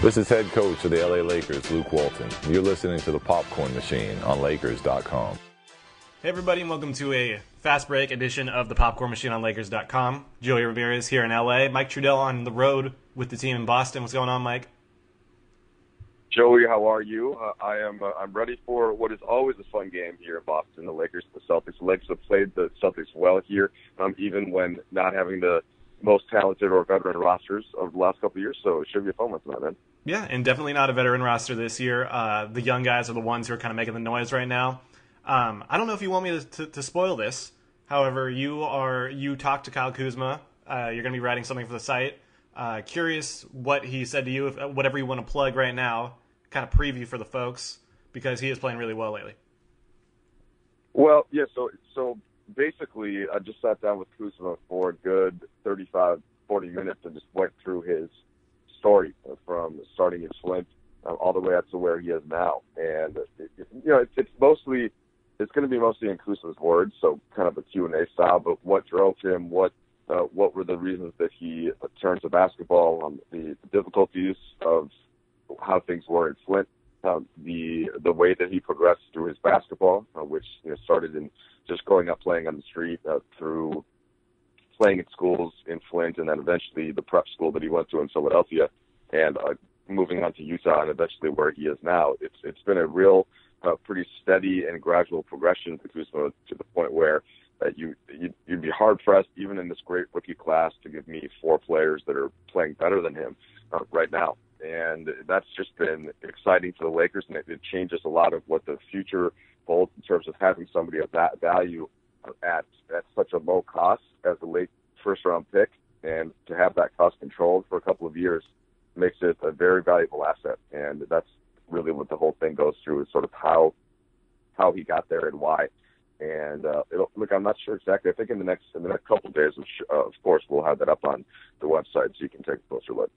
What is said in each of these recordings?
This is head coach of the LA Lakers, Luke Walton. You're listening to the Popcorn Machine on Lakers.com. Hey everybody, and welcome to a fast break edition of the Popcorn Machine on Lakers.com. Joey Ramirez here in LA. Mike Trudell on the road with the team in Boston. What's going on, Mike? Joey, how are you? I'm ready for what is always a fun game here in Boston. The Lakers, the Celtics. The Lakers have played the Celtics well here, even when not having the most talented or veteran rosters of the last couple of years. So it should be a fun one tonight, man. Yeah, and definitely not a veteran roster this year. The young guys are the ones who are kind of making the noise right now. I don't know if you want me to spoil this. However, you talked to Kyle Kuzma. You're going to be writing something for the site. Curious what he said to you, if whatever you want to plug right now, kind of preview for the folks, because he is playing really well lately. Well, yeah, so basically I just sat down with Kuzma for a good 35, 40 minutes and just went through his story from starting in Flint all the way up to where he is now. And, it's going to be mostly in Kuzma's words, so kind of a Q&A style, but what drove him, what were the reasons that he turned to basketball, the difficulties of how things were in Flint, the way that he progressed through his basketball, which started in just growing up playing on the street, through playing at schools in Flint, and then eventually the prep school that he went to in Philadelphia, and moving on to Utah, and eventually where he is now. It's been a real pretty steady and gradual progression for Kuzma, to the point where you'd be hard-pressed, even in this great rookie class, to give me 4 players that are playing better than him right now. And that's just been exciting for the Lakers, and it changes a lot of what the future holds in terms of having somebody of that value at such a low cost as a late first-round pick, and to have that cost controlled for a couple of years makes it a very valuable asset. And that's really what the whole thing goes through, is sort of how he got there and why. And look, I'm not sure exactly. I think in the next couple of days, of course, we'll have that up on the website so you can take a closer look.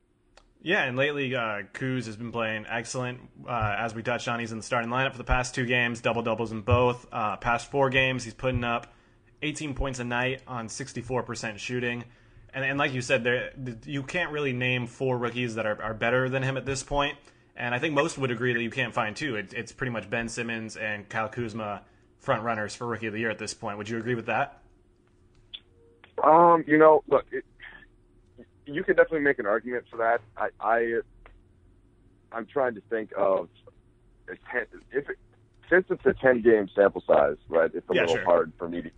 Yeah, and lately Kuz has been playing excellent. As we touched on, he's in the starting lineup for the past 2 games, double-doubles in both. Past 4 games, he's putting up 18 points a night on 64% shooting. And like you said, you can't really name 4 rookies that are better than him at this point. And I think most would agree that you can't find 2. It's pretty much Ben Simmons and Kyle Kuzma front runners for Rookie of the Year at this point. Would you agree with that? Look, you could definitely make an argument for that. I'm trying to think of since it's a 10-game sample size, right? It's a little hard for me to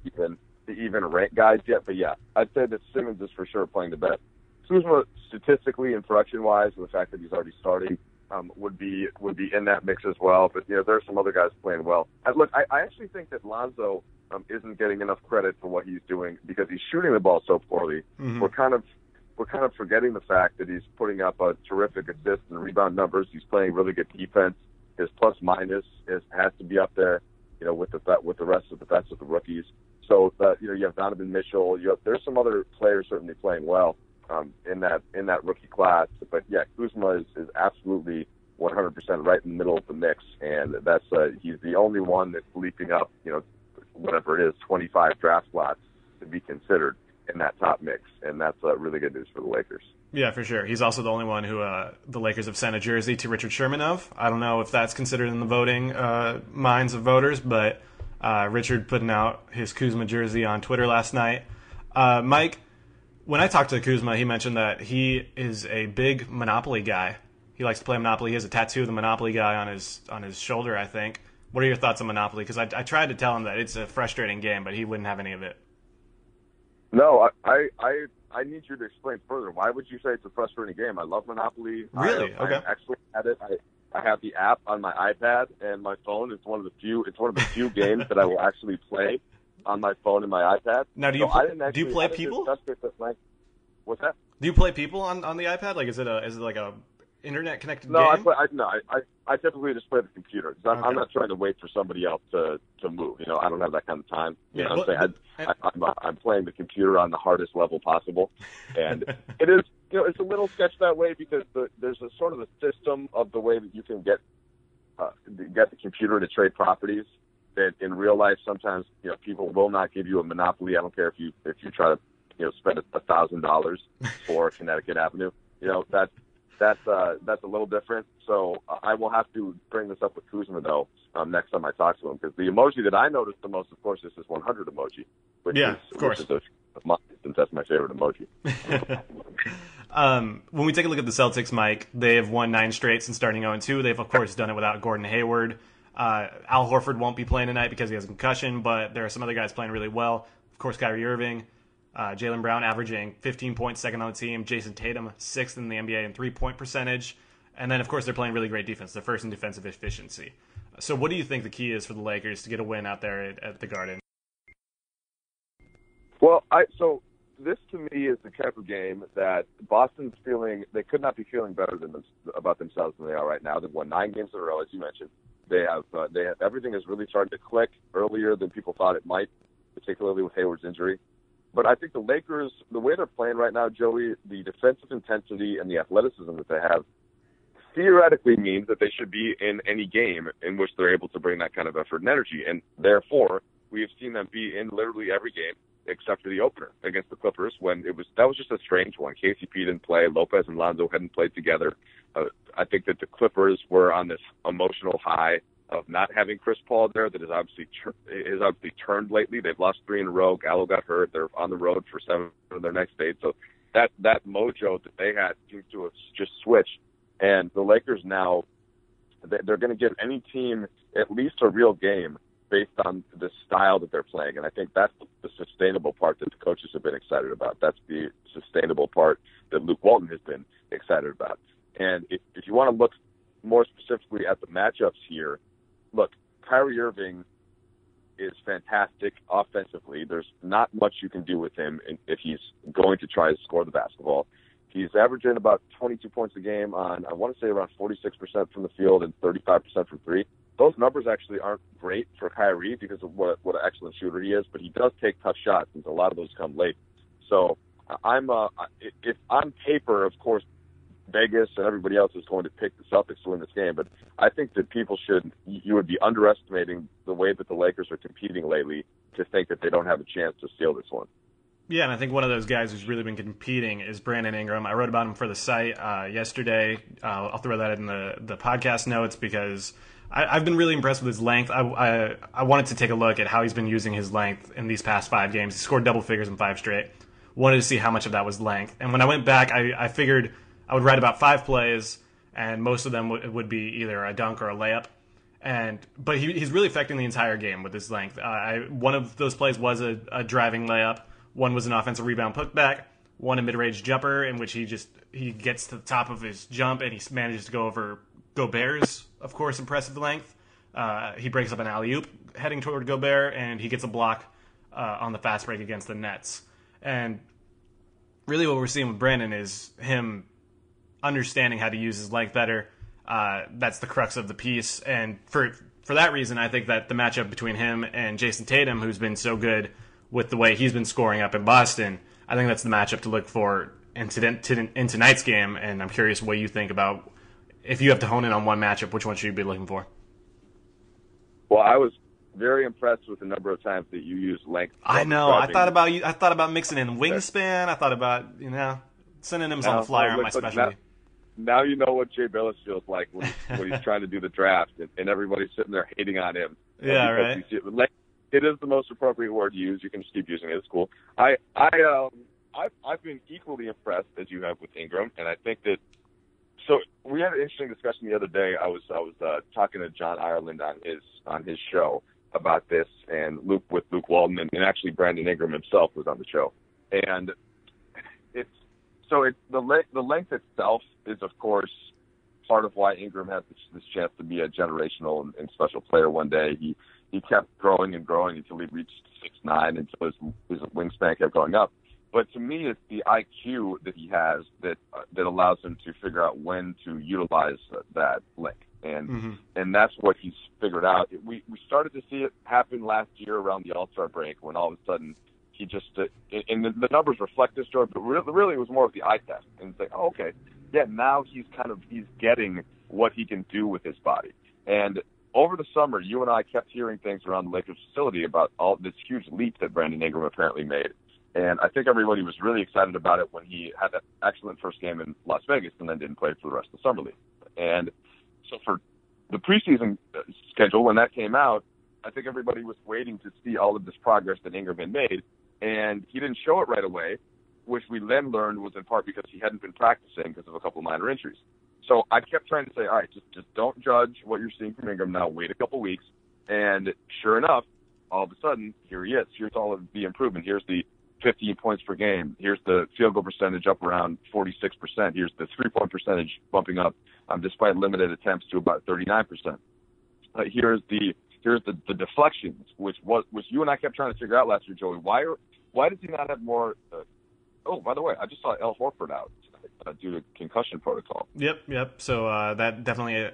even rank guys yet. But yeah, I'd say that Simmons is for sure playing the best. Kuzma, statistically and production-wise, and the fact that he's already starting, would be in that mix as well. But there are some other guys playing well. Look, I actually think that Lonzo isn't getting enough credit for what he's doing because he's shooting the ball so poorly. Mm-hmm. We're kind of forgetting the fact that he's putting up a terrific assist and rebound numbers. He's playing really good defense. His plus minus has to be up there, with the rest of the best of the rookies. So you have Donovan Mitchell. There's some other players certainly playing well in that rookie class. But yeah, Kuzma is absolutely 100% right in the middle of the mix, and that's he's the only one that's leaping up, whatever it is, 25 draft slots to be considered in that top mix, and that's really good news for the Lakers. Yeah, for sure. He's also the only one who the Lakers have sent a jersey to Richard Sherman of. I don't know if that's considered in the voting minds of voters, but Richard putting out his Kuzma jersey on Twitter last night. Mike, when I talked to Kuzma, he mentioned that he is a big Monopoly guy. He likes to play Monopoly. He has a tattoo of the Monopoly guy on his shoulder, I think. What are your thoughts on Monopoly? Because I tried to tell him that it's a frustrating game, but he wouldn't have any of it. No, I need you to explain further. Why would you say it's a frustrating game? I love Monopoly. Really? Okay. I'm excellent at it. I have the app on my iPad and my phone. It's one of the few games that I will actually play on my phone and my iPad. Now, do you play people? What's that? Do you play people on the iPad? Like, is it like a internet connected game? I typically just play the computer. Okay. I'm not trying to wait for somebody else to move. I don't have that kind of time. I'm playing the computer on the hardest level possible, and it is. It's a little sketched that way because there's a sort of a system of the way that you can get the computer to trade properties. That in real life, sometimes people will not give you a monopoly. I don't care if you try to spend $1,000 for Connecticut Avenue. that's a little different. So I will have to bring this up with Kuzma, though, next time I talk to him, because the emoji that I noticed the most, of course, is this 100 emoji, which yeah, is, of course. Which is mine, since that's my favorite emoji. When we take a look at the Celtics, Mike, they have won 9 straight since starting 0-2. They've, of course, done it without Gordon Hayward. Al Horford won't be playing tonight because he has a concussion, but there are some other guys playing really well. Of course, Kyrie Irving, Jaylen Brown averaging 15 points, second on the team. Jason Tatum, 6th in the NBA in three-point percentage. And then, of course, they're playing really great defense. They're first in defensive efficiency. So what do you think the key is for the Lakers to get a win out there at the Garden? Well, so this to me is the type of game that Boston's feeling, they could not be feeling better about themselves than they are right now. They've won 9 games in a row, as you mentioned. They have everything has really started to click earlier than people thought it might, particularly with Hayward's injury. But I think the Lakers, the way they're playing right now, Joey, the defensive intensity and the athleticism that they have theoretically means that they should be in any game in which they're able to bring that kind of effort and energy. And therefore, we have seen them be in literally every game except for the opener against the Clippers, when that was just a strange one. KCP didn't play. Lopez and Lonzo hadn't played together. I think that the Clippers were on this emotional high of not having Chris Paul there that has obviously turned lately. They've lost 3 in a row. Gallo got hurt. They're on the road for 7 of their next 8. So that mojo that they had seems to have just switched. And the Lakers now, they're going to give any team at least a real game based on the style that they're playing. And I think that's the sustainable part that the coaches have been excited about. That's the sustainable part that Luke Walton has been excited about. And if you want to look more specifically at the matchups here, look, Kyrie Irving is fantastic offensively. There's not much you can do with him if he's going to try to score the basketball. He's averaging about 22 points a game on, I want to say, around 46% from the field and 35% from 3. Those numbers actually aren't great for Kyrie because of what an excellent shooter he is, but he does take tough shots, and a lot of those come late. So if on paper, of course, Vegas and everybody else is going to pick the Celtics to win this game, but I think that you would be underestimating the way that the Lakers are competing lately to think that they don't have a chance to steal this one. Yeah, and I think one of those guys who's really been competing is Brandon Ingram. I wrote about him for the site yesterday. I'll throw that in the podcast notes because I've been really impressed with his length. I wanted to take a look at how he's been using his length in these past 5 games. He scored double figures in 5 straight. Wanted to see how much of that was length. And when I went back, I figured I would write about 5 plays, and most of them would be either a dunk or a layup. But he's really affecting the entire game with his length. One of those plays was a driving layup. One was an offensive rebound putback. One a mid-range jumper in which he gets to the top of his jump and he manages to go over Gobert's, of course, impressive length. He breaks up an alley-oop heading toward Gobert, and he gets a block on the fast break against the Nets. And really what we're seeing with Brandon is him understanding how to use his length better. That's the crux of the piece. And for that reason, I think that the matchup between him and Jason Tatum, who's been so good with the way he's been scoring up in Boston, I think that's the matchup to look for in tonight's game. And I'm curious what you think about, if you have to hone in on one matchup, which one should you be looking for? Well, I was very impressed with the number of times that you used length. I know. I thought about mixing in wingspan. I thought about, synonyms on the fly are my specialty. Now you know what Jay Billis feels like when he's trying to do the draft and everybody's sitting there hating on him. Yeah, right. It is the most appropriate word to use. You can just keep using it. It's cool. I've been equally impressed as you have with Ingram, and I think that. So we had an interesting discussion the other day. I was talking to John Ireland on his show about this, and Luke Walton, and actually Brandon Ingram himself was on the show, and the length itself is of course part of why Ingram has this chance to be a generational and special player one day. He kept growing and growing until he reached 6'9", until his wingspan kept going up. But to me, it's the IQ that he has that allows him to figure out when to utilize that length. And that's what he's figured out. We started to see it happen last year around the All-Star break when all of a sudden he just and the numbers reflect this, George, but really it was more of the eye test. And it's like, oh, okay, yeah, now he's getting what he can do with his body. And over the summer, you and I kept hearing things around the Lakers facility about all this huge leap that Brandon Ingram apparently made. And I think everybody was really excited about it when he had that excellent first game in Las Vegas and then didn't play for the rest of the summer league. And so for the preseason schedule, when that came out, I think everybody was waiting to see all of this progress that Ingram had made, and he didn't show it right away, which we then learned was in part because he hadn't been practicing because of a couple minor injuries. So I kept trying to say, all right, just don't judge what you're seeing from Ingram now. Wait a couple weeks. And sure enough, all of a sudden, here he is. Here's all of the improvement. Here's the 15 points per game. Here's the field goal percentage up around 46%. Here's the three-point percentage bumping up despite limited attempts to about 39%. Here's the deflections, which you and I kept trying to figure out last year, Joey. Why does he not have more? Oh, by the way, I just saw Al Horford out due to concussion protocol. Yep. So that definitely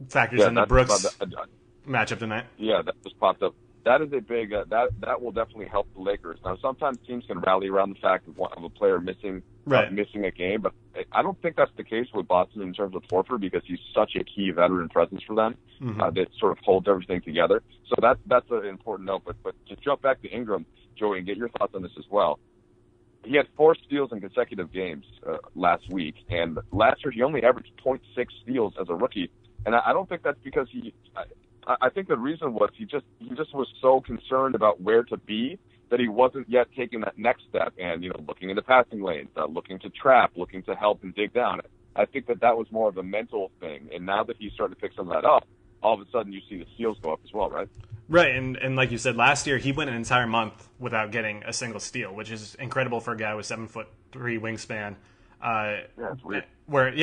factors in the Brooks matchup tonight. Yeah, that just popped up. That is a big that will definitely help the Lakers. Now, sometimes teams can rally around the fact of a player missing a game, but I don't think that's the case with Boston in terms of Horford because he's such a key veteran presence for them that sort of holds everything together. So that's an important note. But to jump back to Ingram, Joey, and get your thoughts on this as well. He had 4 steals in consecutive games last week, and last year he only averaged 0.6 steals as a rookie. And I don't think that's because I think the reason was he just was so concerned about where to be that he wasn't yet taking that next step and, looking into passing lanes, looking to trap, looking to help and dig down. I think that was more of a mental thing. And now that he's starting to pick some of that up, all of a sudden you see the steals go up as well, right? Right, and like you said, last year he went an entire month without getting a single steal, which is incredible for a guy with 7'3" wingspan. It's weird.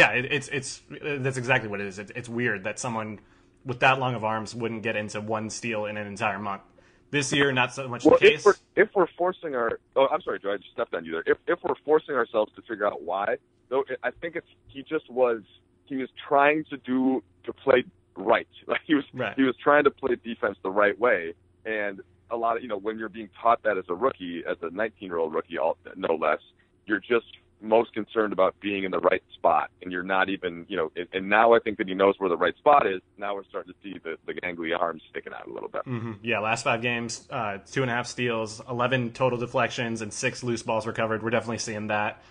That's exactly what it is. It's weird that someone with that long of arms wouldn't get into one steal in an entire month. This year, not so much the case. If we're forcing I'm sorry, Joe, I just stepped on you there. If we're forcing ourselves to figure out why, though, I think he was trying to play right. Like he was trying to play defense the right way, and a lot of when you're being taught that as a rookie, as a 19-year-old rookie, no less, you're just most concerned about being in the right spot, and you're not even, and now I think that he knows where the right spot is. Now we're starting to see the gangly arms sticking out a little bit. Mm-hmm. Yeah, last 5 games, 2.5 steals, 11 total deflections, and 6 loose balls recovered. We're definitely seeing that.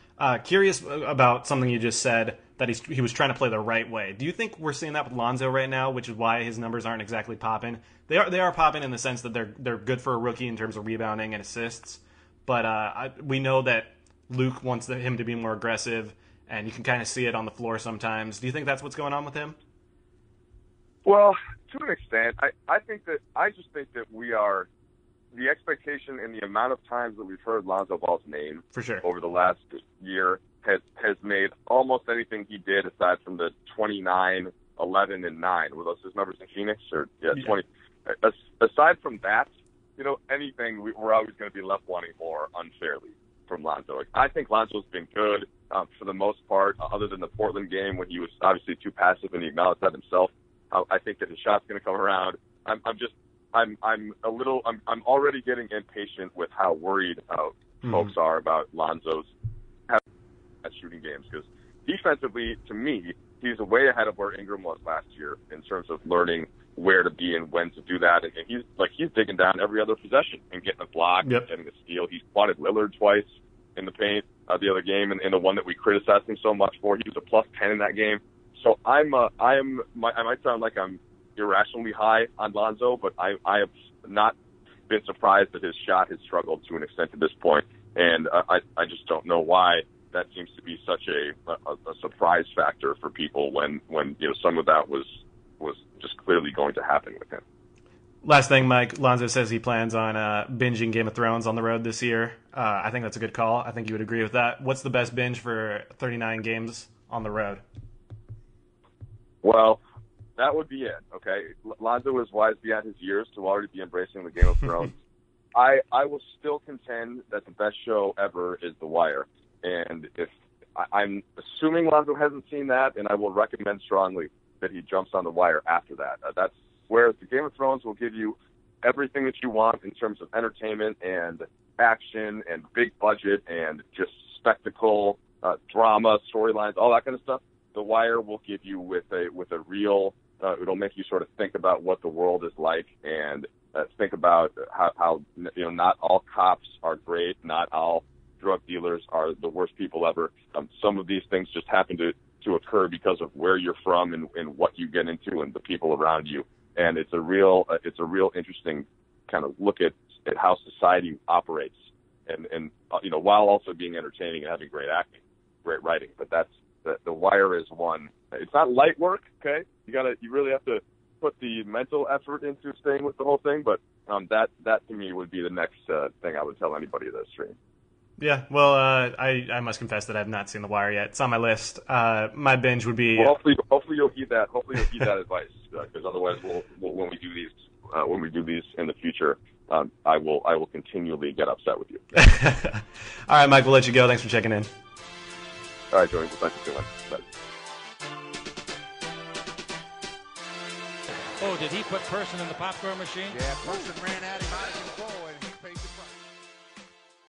Curious about something you just said, that he was trying to play the right way. Do you think we're seeing that with Lonzo right now, which is why his numbers aren't exactly popping? They are popping in the sense that they're good for a rookie in terms of rebounding and assists, but we know that Luke wants him to be more aggressive, and you can kind of see it on the floor sometimes. Do you think that's what's going on with him? Well, to an extent, I just think that we are the expectation and the amount of times that we've heard Lonzo Ball's name for sure over the last year has made almost anything he did, aside from the 29, 11, and 9. Were those his numbers in Phoenix? Or 20. Aside from that, anything we're always going to be left wanting more unfairly from Lonzo. I think Lonzo's been good for the most part, other than the Portland game when he was obviously too passive and he acknowledged that himself. I think that his shot's going to come around. I'm already getting impatient with how worried folks are about Lonzo's shooting games, because defensively, to me, he's way ahead of where Ingram was last year in terms of learning where to be and when to do that. And he's digging down every other possession and getting a block, getting a steal. He spotted Lillard twice in the paint the other game, and the one that we criticized him so much for. He was a plus 10 in that game. So I might sound like I'm irrationally high on Lonzo, but I have not been surprised that his shot has struggled to an extent at this point, and I just don't know why that seems to be such a surprise factor for people when some of that was just clearly going to happen with him. Last thing, Mike, Lonzo says he plans on binging Game of Thrones on the road this year. I think that's a good call. I think you would agree with that. What's the best binge for 39 games on the road? Well, that would be it, okay? Lonzo is wise beyond his years to already be embracing the Game of Thrones. I will still contend that the best show ever is The Wire. And if I'm assuming Lonzo hasn't seen that, and I will recommend strongly that he jumps on The Wire after that. That's where the Game of Thrones will give you everything that you want in terms of entertainment and action and big budget and just spectacle, drama, storylines, all that kind of stuff. The Wire will give you with a real. It'll make you sort of think about what the world is like, and think about how not all cops are great, not all drug dealers are the worst people ever. Some of these things just happen to occur because of where you're from and what you get into and the people around you. And it's a real interesting kind of look at how society operates, and while also being entertaining and having great acting, great writing. But The Wire is one. It's not light work, okay? You really have to put the mental effort into staying with the whole thing. But that to me would be the next thing I would tell anybody that's stream. Yeah, well, I must confess that I have not seen The Wire yet. It's on my list. My binge would be. Well, hopefully you'll heed that. Hopefully you'll heed that advice, because otherwise, when we do these in the future, I will continually get upset with you. All right, Mike, we'll let you go. Thanks for checking in. All right, Joey. Well, thank you so much. Bye. Oh, did he put Person in the popcorn machine? Yeah, Person ran at him out of control.